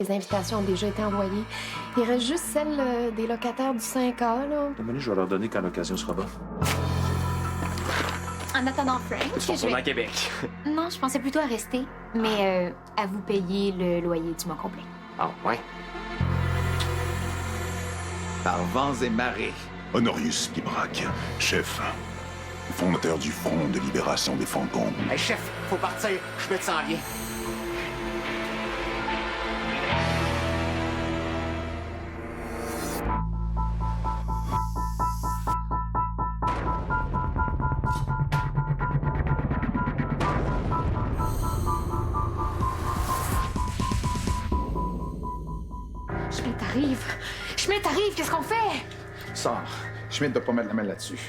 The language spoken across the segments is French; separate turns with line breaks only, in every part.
Les invitations ont déjà été envoyées. Il reste juste celle des locataires du 5A, là.
Dominique, je vais leur donner quand l'occasion sera bonne.
En attendant Frank,
Ils sont
je vais...
à Québec.
Non, je pensais plutôt à rester, mais à vous payer le loyer du mois complet.
Ah, ouais.
Par vents et marées.
Honorius Pibrac, chef, fondateur du Front de libération des fantômes.
Hey, chef, faut partir. Schmitt s'en vient.
Schmitt arrive! Schmitt arrive! Qu'est-ce qu'on fait?
Sors. Schmitt doit pas mettre la main là-dessus.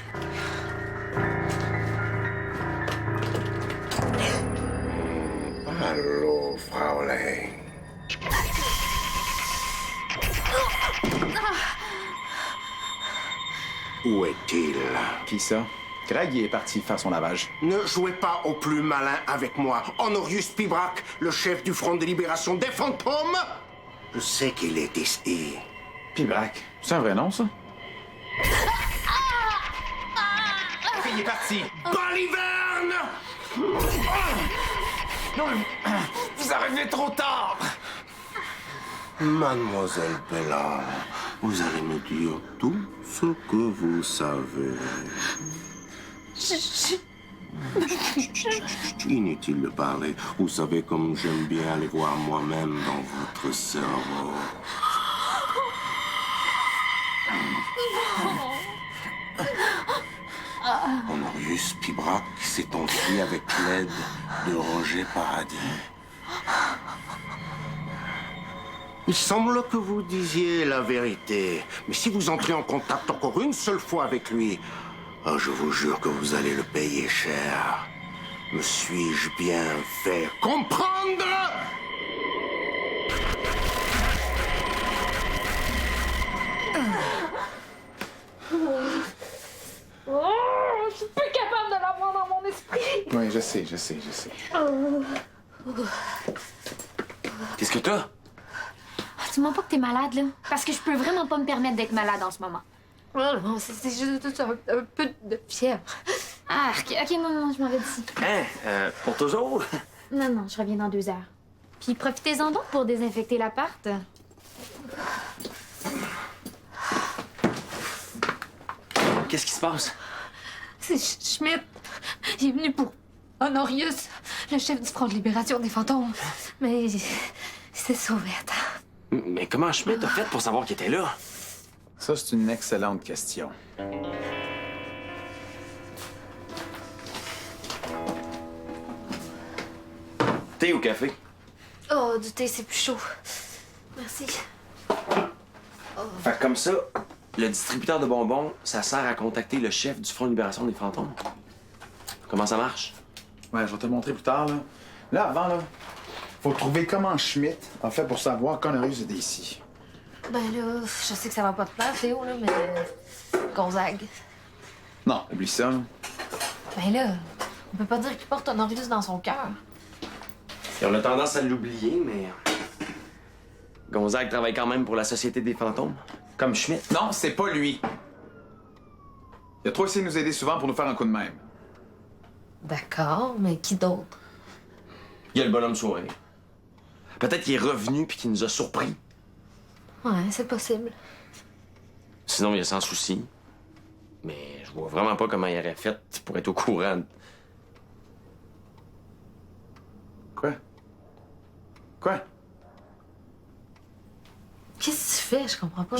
Allô, Fraulein. Où est-il?
Qui ça? Greg, il est parti faire son lavage.
Ne jouez pas au plus malin avec moi. Honorius Pibrac, le chef du Front de libération des fantômes. Je sais qu'il est ici.
Pibrac. C'est un vrai nom, ça?
Il est parti. Baliverne!
Non, mais... Vous arrivez trop tard!
Mademoiselle Bella, vous allez me dire tout ce que vous savez. Inutile de parler. Vous savez comme j'aime bien aller voir moi-même dans votre cerveau. Honorius Pibrac s'est enfui avec l'aide de Roger Paradis. Il semble que vous disiez la vérité. Mais si vous entrez en contact encore une seule fois avec lui, je vous jure que vous allez le payer cher. Me suis-je bien fait comprendre?
Oh, je suis plus capable de l'avoir dans mon esprit!
Oui, je sais.
Qu'est-ce que t'as?
Dis-moi pas que t'es malade, là. Parce que je peux vraiment pas me permettre d'être malade en ce moment.
Oh non, c'est juste un peu de fièvre.
Ah, ok, non, je m'en vais d'ici.
Hein? Pour toujours?
Non, je reviens dans 2 heures. Puis profitez-en donc pour désinfecter l'appart.
Qu'est-ce qui se passe?
C'est Schmitt. Il est venu pour Honorius, le chef du Front de libération des fantômes. Mais il s'est sauvé à temps.
Mais comment Schmitt a fait pour savoir qu'il était là?
Ça, c'est une excellente question.
Thé ou café?
Oh, du thé, c'est plus chaud. Merci.
Fait que comme ça, le distributeur de bonbons, ça sert à contacter le chef du Front de libération des fantômes. Comment ça marche?
Ouais, je vais te le montrer plus tard, là. Là, avant, là, faut trouver comment Schmitt a fait pour savoir qu'Honorius était ici.
Ben là, je sais que ça va pas te plaire, Théo, là, mais... Gonzague.
Non, oublie ça, là.
Ben là, on peut pas dire qu'il porte Honorius dans son cœur.
Et on a tendance à l'oublier, mais... Gonzague travaille quand même pour la Société des fantômes. Comme Schmitt.
Non, c'est pas lui. Il a trop essayé de nous aider souvent pour nous faire un coup de même.
D'accord, mais qui d'autre?
Il y a le bonhomme sourire. Peut-être qu'il est revenu puis qu'il nous a surpris.
Ouais, c'est possible.
Sinon, il y a sans souci. Mais je vois vraiment pas comment il aurait fait pour être au courant.
Quoi? Quoi?
Qu'est-ce que tu fais? Je comprends pas.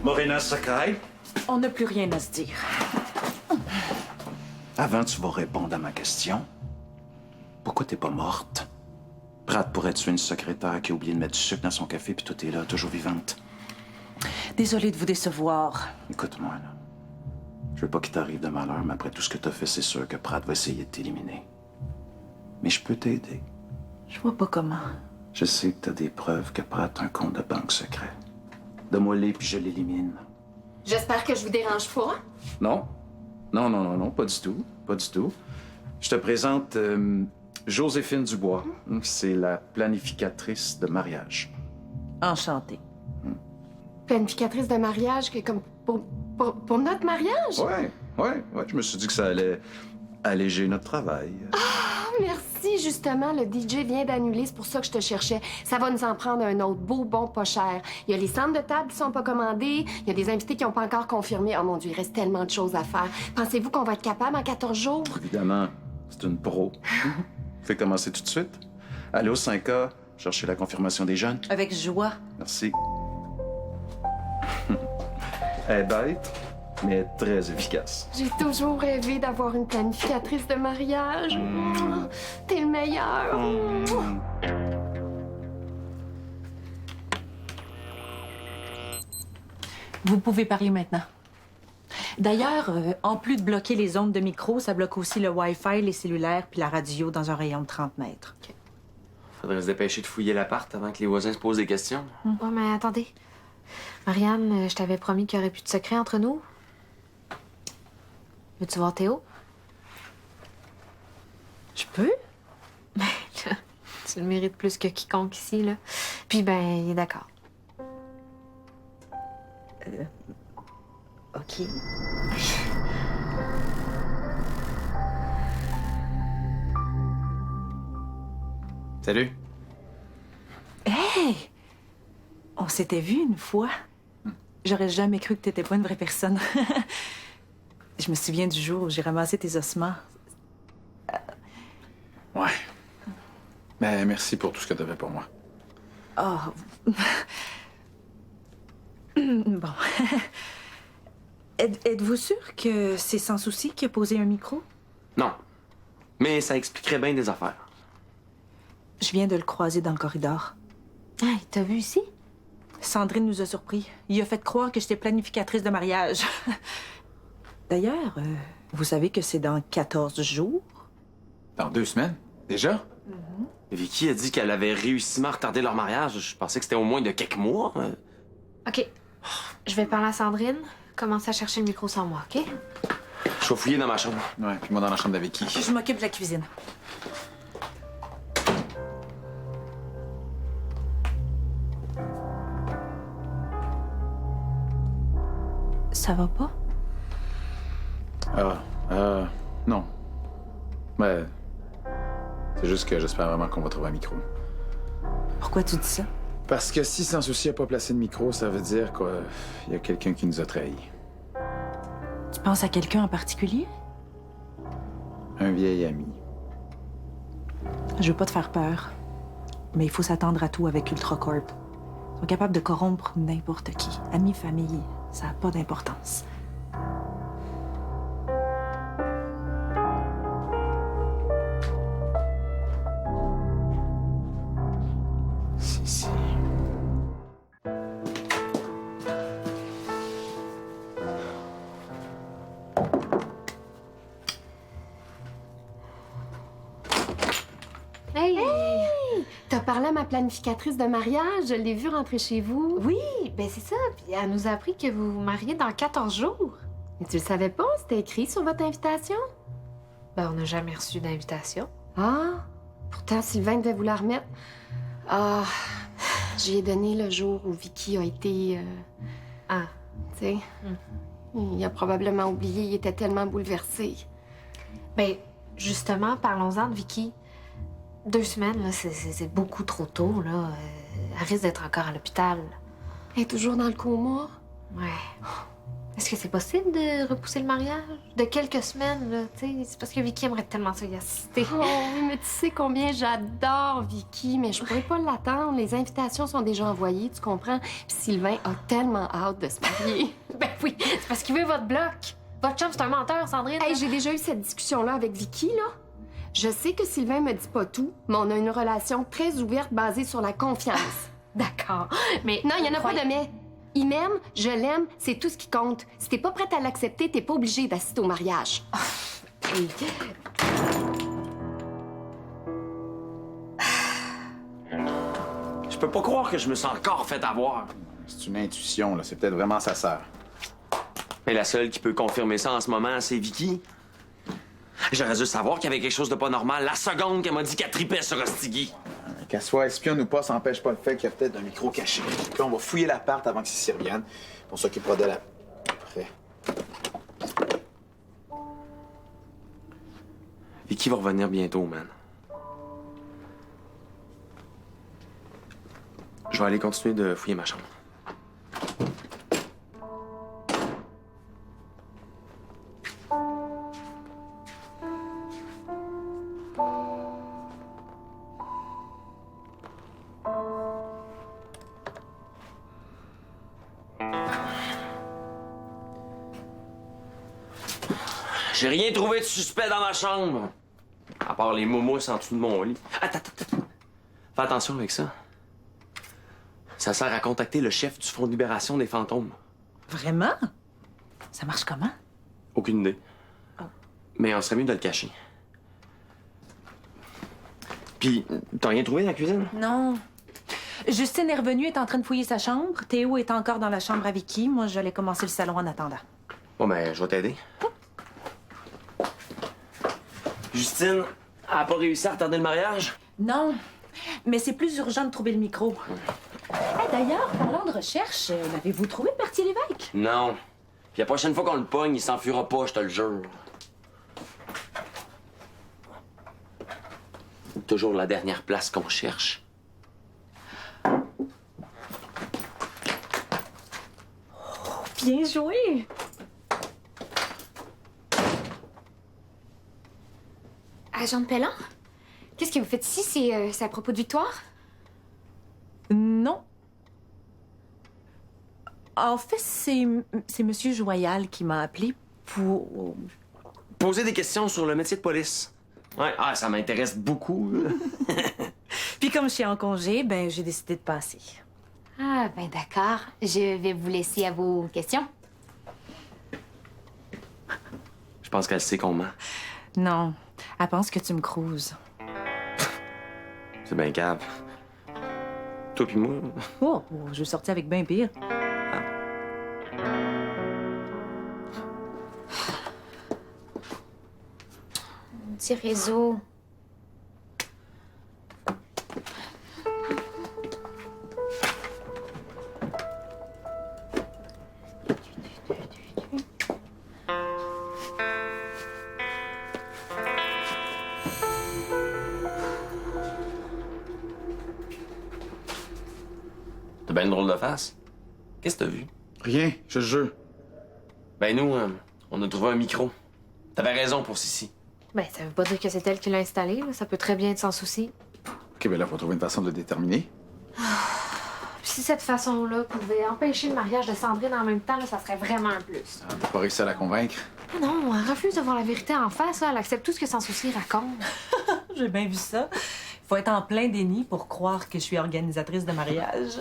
Morena Sakai,
On n'a plus rien à se dire.
avant tu vas répondre à ma question. Pourquoi t'es pas morte? Pratt pourrait tuer une secrétaire qui a oublié de mettre du sucre dans son café puis tout est là, toujours vivante.
Désolée de vous décevoir.
Écoute-moi, là. Je veux pas qu'il t'arrive de malheur, mais après tout ce que t'as fait, c'est sûr que Pratt va essayer de t'éliminer. Mais je peux t'aider.
Je vois pas comment.
Je sais que t'as des preuves que Pratt a un compte de banque secret. Donne-moi-les, puis je l'élimine.
J'espère que je vous dérange pas.
Non. Non, pas du tout. Pas du tout. Je te présente Joséphine Dubois. C'est la planificatrice de mariage.
Enchantée.
Planificatrice de mariage, que comme pour notre mariage?
Ouais. Je me suis dit que ça allait alléger notre travail.
Ah, merci, justement, le DJ vient d'annuler, c'est pour ça que je te cherchais. Ça va nous en prendre un autre, beau, bon, pas cher. Il y a les centres de table qui sont pas commandés, il y a des invités qui n'ont pas encore confirmé. Oh mon Dieu, il reste tellement de choses à faire. Pensez-vous qu'on va être capable en 14 jours?
Évidemment, c'est une pro. Fais commencer tout de suite. Allez au 5A, chercher la confirmation des jeunes.
Avec joie.
Merci. Elle est bête, mais elle est très efficace.
J'ai toujours rêvé d'avoir une planificatrice de mariage. Oh, t'es le meilleur.
Vous pouvez parler maintenant. D'ailleurs, en plus de bloquer les ondes de micro, ça bloque aussi le Wi-Fi, les cellulaires puis la radio dans un rayon de 30 mètres.
Faudrait se dépêcher de fouiller l'appart avant que les voisins se posent des questions.
Ouais, mais attendez. Marianne, je t'avais promis qu'il n'y aurait plus de secret entre nous. Veux-tu voir Théo?
Je peux?
Ben, là, tu le mérites plus que quiconque ici, là. Puis, ben, il est d'accord.
OK.
Salut.
Hey! On s'était vu une fois. J'aurais jamais cru que t'étais pas une vraie personne. Je me souviens du jour où j'ai ramassé tes ossements.
Ouais. Mais merci pour tout ce que t'as fait pour moi.
Oh. Bon. Êtes-vous sûr que c'est Sans Souci qui a posé un micro?
Non. Mais ça expliquerait bien des affaires.
Je viens de le croiser dans le corridor.
Ah, il t'a vu ici?
Sandrine nous a surpris. Il a fait croire que j'étais planificatrice de mariage. D'ailleurs, vous savez que c'est dans 14 jours?
Dans 2 semaines? Déjà?
Vicky a dit qu'elle avait réussi à retarder leur mariage. Je pensais que c'était au moins de quelques mois.
OK. Je vais parler à Sandrine. Commence à chercher le micro sans moi, OK?
Je vais fouiller dans ma chambre.
Ouais, puis moi dans la chambre d'avec qui?
Je m'occupe de la cuisine. Ça va pas?
Non. Mais c'est juste que j'espère vraiment qu'on va trouver un micro.
Pourquoi tu dis ça?
Parce que si Sans Souci n'a pas placé de micro, ça veut dire qu'il y a quelqu'un qui nous a trahis.
Tu penses à quelqu'un en particulier?
Un vieil ami.
Je veux pas te faire peur, mais il faut s'attendre à tout avec Ultracorp. Ils sont capables de corrompre n'importe qui. Amis, famille, ça n'a pas d'importance.
Si.
Hey!
T'as parlé à ma planificatrice de mariage, je l'ai vue rentrer chez vous.
Oui, ben c'est ça. Puis elle nous a appris que vous vous mariez dans 14 jours.
Mais tu le savais pas? C'était écrit sur votre invitation?
Ben, on n'a jamais reçu d'invitation.
Ah, pourtant Sylvain devait vous la remettre. Ah, j'y ai donné le jour où Vicky a été...
Ah.
Tu sais, il a probablement oublié, il était tellement bouleversé.
Ben, justement, parlons-en de Vicky. 2 semaines, là, c'est beaucoup trop tôt, là. Elle risque d'être encore à l'hôpital.
Elle est toujours dans le coma.
Ouais. Est-ce que c'est possible de repousser le mariage? De quelques semaines, là, tu sais? C'est parce que Vicky aimerait tellement ça y assister.
Oh, mais tu sais combien j'adore Vicky, mais je pourrais pas l'attendre. Les invitations sont déjà envoyées, tu comprends? Puis Sylvain a tellement hâte de se marier.
Ben oui, c'est parce qu'il veut votre bloc. Votre chum, c'est un menteur, Sandrine.
Hey, j'ai déjà eu cette discussion-là avec Vicky, là. Je sais que Sylvain me dit pas tout, mais on a une relation très ouverte basée sur la confiance.
D'accord, mais...
Non, il y en a pas de mais. Il m'aime, je l'aime, c'est tout ce qui compte. Si t'es pas prête à l'accepter, t'es pas obligée d'assister au mariage.
Oui.
Je peux pas croire que je me suis encore fait avoir.
C'est une intuition, là. C'est peut-être vraiment sa sœur.
Mais la seule qui peut confirmer ça en ce moment, c'est Vicky. J'aurais dû savoir qu'il y avait quelque chose de pas normal la seconde qu'elle m'a dit qu'elle tripait sur Ostigui.
Qu'elle soit espionne ou pas, ça n'empêche pas le fait qu'il y a peut-être un micro caché. Puis on va fouiller l'appart avant que s'y revienne. On s'occupera d'elle après.
Vicky va revenir bientôt, man. Je vais aller continuer de fouiller ma chambre. J'ai rien trouvé de suspect dans ma chambre. À part les moumous en dessous de mon lit. Attends. Fais attention avec ça. Ça sert à contacter le chef du Front de libération des fantômes.
Vraiment? Ça marche comment?
Aucune idée. Mais on serait mieux de le cacher. Puis, t'as rien trouvé dans la cuisine?
Non. Justine est revenue, est en train de fouiller sa chambre. Théo est encore dans la chambre à Vicky. Moi, j'allais commencer le salon en attendant.
Bon, ben, je vais t'aider. Justine, elle a pas réussi à retarder le mariage?
Non, mais c'est plus urgent de trouver le micro. Hey, d'ailleurs, parlant de recherche, l'avez-vous trouvé, Berthier Lévesque?
Non. Puis la prochaine fois qu'on le pogne, il s'enfuira pas, je te le jure. Toujours la dernière place qu'on cherche.
Bien joué!
Agent de Pellan? Qu'est-ce que vous faites ici? C'est à propos de Victoire?
Non. En fait, c'est Monsieur Joyal qui m'a appelé pour...
Poser des questions sur le métier de police. Ouais, ça m'intéresse beaucoup.
Puis comme je suis en congé, ben j'ai décidé de passer.
Ah, ben d'accord. Je vais vous laisser à vos questions.
Je pense qu'elle sait qu'on ment.
Non, elle pense que tu me cruises.
C'est bien cave. Toi puis moi.
Oh, je suis sortie avec ben pire.
Petit réseau.
T'as bien une drôle de face. Qu'est-ce que t'as vu?
Rien, je te jure.
Ben nous, on a trouvé un micro. T'avais raison pour Sissi.
Ben, ça veut pas dire que c'est elle qui l'a installé, là. Ça peut très bien être sans souci.
OK, ben là, faut trouver une façon de le déterminer.
Puis si cette façon-là pouvait empêcher le mariage de Sandrine en même temps, là, ça serait vraiment un plus.
T'as pas réussi à la convaincre?
Ah non, elle refuse de voir la vérité en face, là. Elle accepte tout ce que Sans Souci raconte.
J'ai bien vu ça. Il faut être en plein déni pour croire que je suis organisatrice de mariage.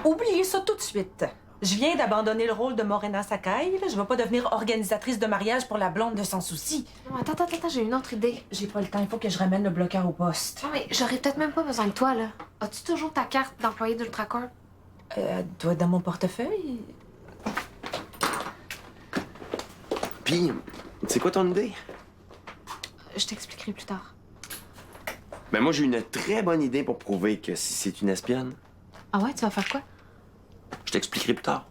Oubliez ça tout de suite. Je viens d'abandonner le rôle de Morena Sakai. Là. Je vais pas devenir organisatrice de mariage pour la blonde de Sans Souci.
Non, attends, j'ai une autre idée.
J'ai pas le temps. Il faut que je ramène le bloqueur au poste.
Non, mais j'aurais peut-être même pas besoin de toi, là. As-tu toujours ta carte d'employé d'Ultracorp?
Elle doit être dans mon portefeuille.
Puis, c'est quoi ton idée?
Je t'expliquerai plus tard.
Ben moi, j'ai une très bonne idée pour prouver que si c'est une espionne.
Ah ouais, tu vas faire quoi?
Je t'expliquerai plus tard.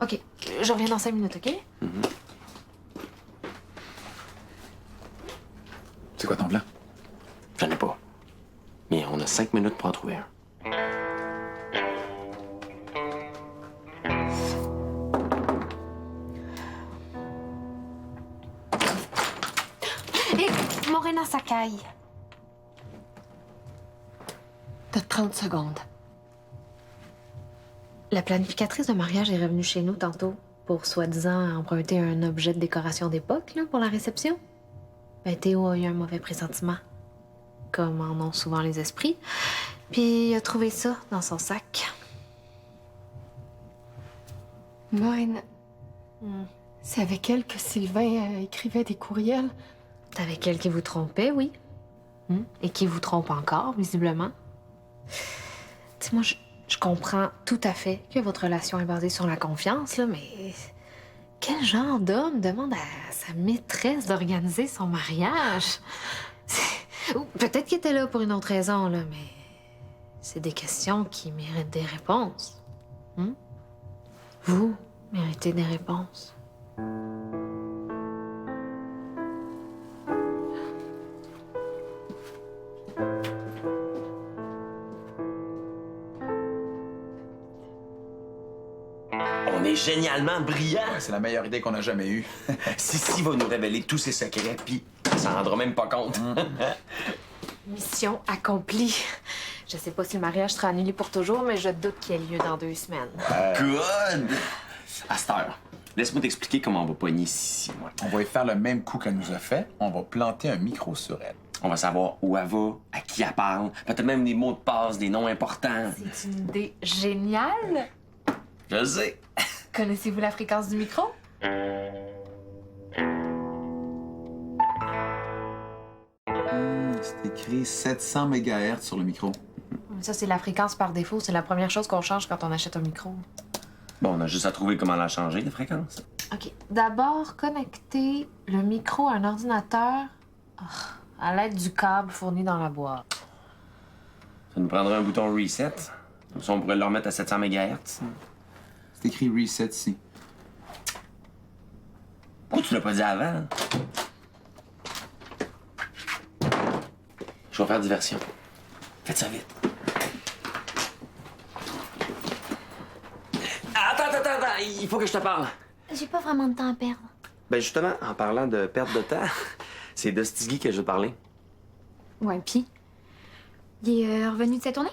OK, je reviens dans 5 minutes, OK?
C'est quoi ton plan?
J'en ai pas. Mais on a 5 minutes pour en trouver un.
Hé, Morena Sakai. T'as 30 secondes. La planificatrice de mariage est revenue chez nous tantôt pour soi-disant emprunter un objet de décoration d'époque là, pour la réception. Ben, Théo a eu un mauvais pressentiment, comme en ont souvent les esprits, puis il a trouvé ça dans son sac.
Moine, c'est avec elle que Sylvain écrivait des courriels.
C'est avec elle qui vous trompait, oui. Et qui vous trompe encore, visiblement. Tu sais, moi, je comprends tout à fait que votre relation est basée sur la confiance, là, mais quel genre d'homme demande à sa maîtresse d'organiser son mariage? Ou peut-être qu'il était là pour une autre raison, là, mais c'est des questions qui méritent des réponses. Vous méritez des réponses.
On est génialement brillants.
C'est la meilleure idée qu'on a jamais eue.
Sissi va nous révéler tous ses secrets, puis elle s'en rendra même pas compte.
Mission accomplie. Je sais pas si le mariage sera annulé pour toujours, mais je doute qu'il ait lieu dans 2 semaines.
Good! À cette heure, laisse-moi t'expliquer comment on va pogner Sissi, moi.
On va y faire le même coup qu'elle nous a fait. On va planter un micro sur elle.
On va savoir où elle va, à qui elle parle, peut-être même des mots de passe, des noms importants.
C'est une idée géniale.
Je le sais.
Connaissez-vous la fréquence du micro?
C'est écrit 700 MHz sur le micro.
Ça, c'est la fréquence par défaut. C'est la première chose qu'on change quand on achète un micro.
Bon, on a juste à trouver comment la changer, la fréquence.
OK. D'abord, connecter le micro à un ordinateur à l'aide du câble fourni dans la boîte.
Ça nous prendrait un bouton reset. Comme ça, on pourrait le remettre à 700 MHz.
C'est écrit reset ici.
Pourquoi tu l'as pas dit avant? Je vais faire diversion. Faites ça vite. Attends, il faut que je te parle.
J'ai pas vraiment de temps à perdre.
Ben justement, en parlant de perte de temps, c'est de Stiggy que je veux te parler.
Ouais, pis? Il est revenu de sa tournée?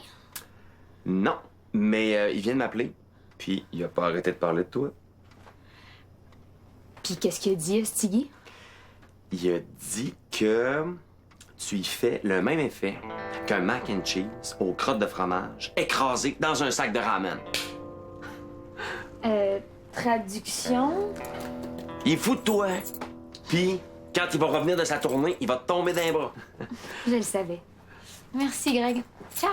Non, mais il vient de m'appeler, puis il a pas arrêté de parler de toi.
Puis qu'est-ce qu'il a dit, Stiggy?
Il a dit que tu y fais le même effet qu'un mac and cheese aux crottes de fromage écrasé dans un sac de ramen.
Traduction?
Il est fou de toi. Puis, quand il va revenir de sa tournée, il va te tomber dans les bras.
Je le savais. Merci, Greg. Ciao!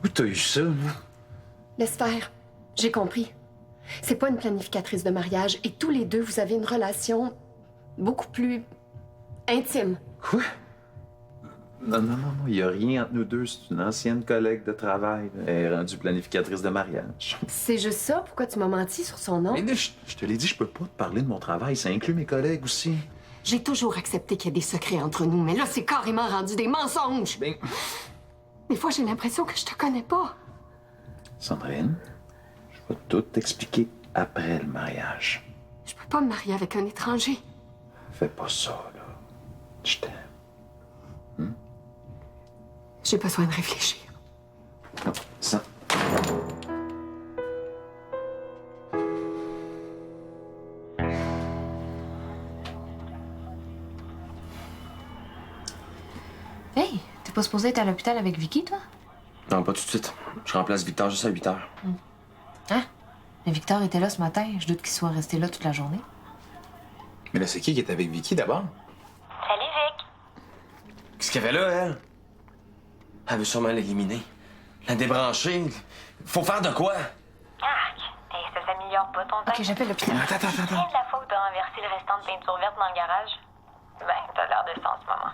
Où t'as eu ça, là?
Laisse faire. J'ai compris. C'est pas une planificatrice de mariage et tous les deux, vous avez une relation beaucoup plus intime.
Quoi? Non, il y a rien entre nous deux. C'est une ancienne collègue de travail. Elle est rendue planificatrice de mariage.
C'est juste ça? Pourquoi tu m'as menti sur son nom?
Mais là, je te l'ai dit, je peux pas te parler de mon travail. Ça inclut mes collègues aussi.
J'ai toujours accepté qu'il y a des secrets entre nous, mais là, c'est carrément rendu des mensonges.
Ben...
Des fois, j'ai l'impression que je te connais pas.
Sandrine, je vais tout t'expliquer après le mariage.
Je peux pas me marier avec un étranger.
Fais pas ça, là. Je t'aime.
J'ai besoin de réfléchir.
Non, ça...
Hey, t'es pas supposé être à l'hôpital avec Vicky, toi?
Non, pas tout de suite. Je remplace Victor juste à 8 heures.
Hein? Mais Victor était là ce matin. Je doute qu'il soit resté là toute la journée.
Mais là, c'est qui est avec Vicky d'abord?
Salut, Vic.
Qu'est-ce qu'elle fait là, elle? Elle veut sûrement l'éliminer. La débrancher. Faut faire de quoi?
Arc. Et ça s'améliore pas ton temps.
OK, j'appelle l'hôpital.
Tu te souviens de la fois où t'as renversé le restant de peinture verte dans le garage? Ben, t'as l'air de ça en ce moment.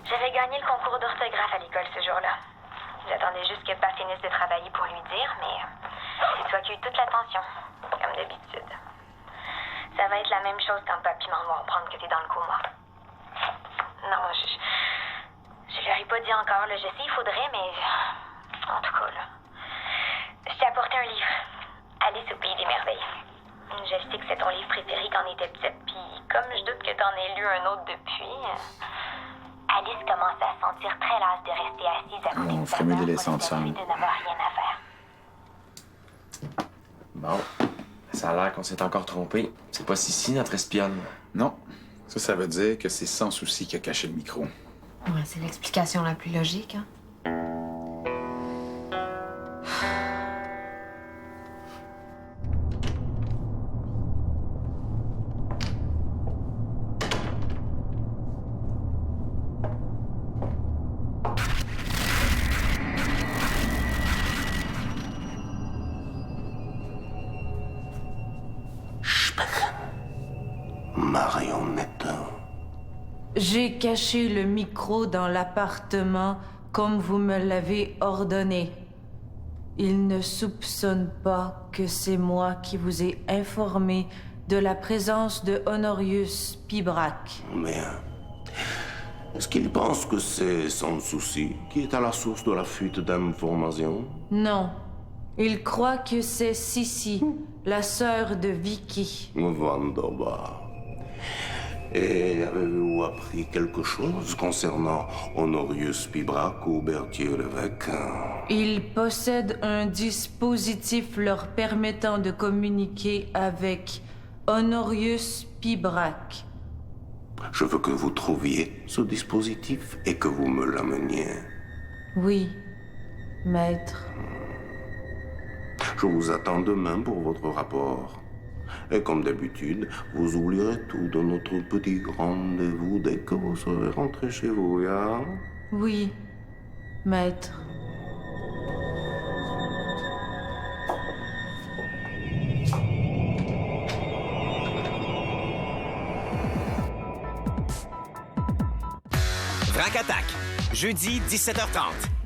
J'avais gagné le concours d'orthographe à l'école ce jour-là. J'attendais juste que Pa finisse de travailler pour lui dire, mais c'est toi qui as eu toute l'attention, comme d'habitude. Ça va être la même chose quand Papy m'en va apprendre que t'es dans le coma. Non, je leur ai pas dit encore, là. Je sais, il faudrait, mais... En tout cas, là... Je t'ai apporté un livre. Alice au Pays des Merveilles. Je sais que c'est ton livre préféré quand on était petite, puis comme je doute que t'en aies lu un autre depuis... Alice commence à se sentir très lasse de rester assise à côté de sa mère
des
pour lui demander de n'avoir rien à faire.
Bon.
Ça a l'air qu'on s'est encore trompé. C'est pas Sissi, notre espionne.
Non. Ça veut dire que c'est Sans Souci qui a caché le micro.
Ouais, c'est l'explication la plus logique, hein.
Marionnette.
J'ai caché le micro dans l'appartement comme vous me l'avez ordonné. Il ne soupçonne pas que c'est moi qui vous ai informé de la présence de Honorius Pibrac.
Mais est-ce qu'il pense que c'est Sans Souci qui est à la source de la fuite d'informations?
Non. Il croit que c'est Sissi, la sœur de Vicky.
Wunderbar. Et avez-vous appris quelque chose concernant Honorius Pibrac ou Berthier Lévesque?
Il possède un dispositif leur permettant de communiquer avec Honorius Pibrac.
Je veux que vous trouviez ce dispositif et que vous me l'ameniez.
Oui, maître.
Je vous attends demain pour votre rapport. Et comme d'habitude, vous oublierez tout de notre petit rendez-vous dès que vous serez rentré chez vous, ya?
Oui, maître.
Vrac Attaque, jeudi 17h30.